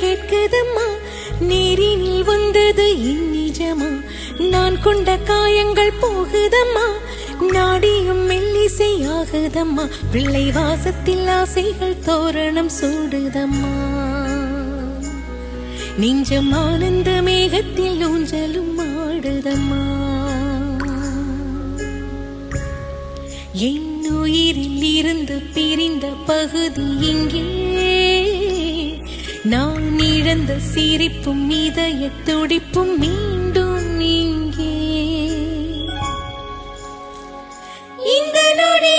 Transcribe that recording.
கேட்குதம்மா, நேரினில் வந்தது இந்நிஜமா, நான் கொண்ட காயங்கள் போகுதம்மா, நாடியும் மெல்லிசையாகுதம்மா, பிள்ளை வாசத்தில் ஆசைகள் தோரணம் சூடுதம்மா, நெஞ்சம் ஆனந்த மேகத்தில் ஊஞ்சலும் ஆடுதம்மா, என் உயிரில் இருந்து பிரிந்த பகுதி இங்கே, நான் இழந்த சிரிப்பும் இதய துடிப்பும் மீண்டும் இங்கே, இந்த நொடி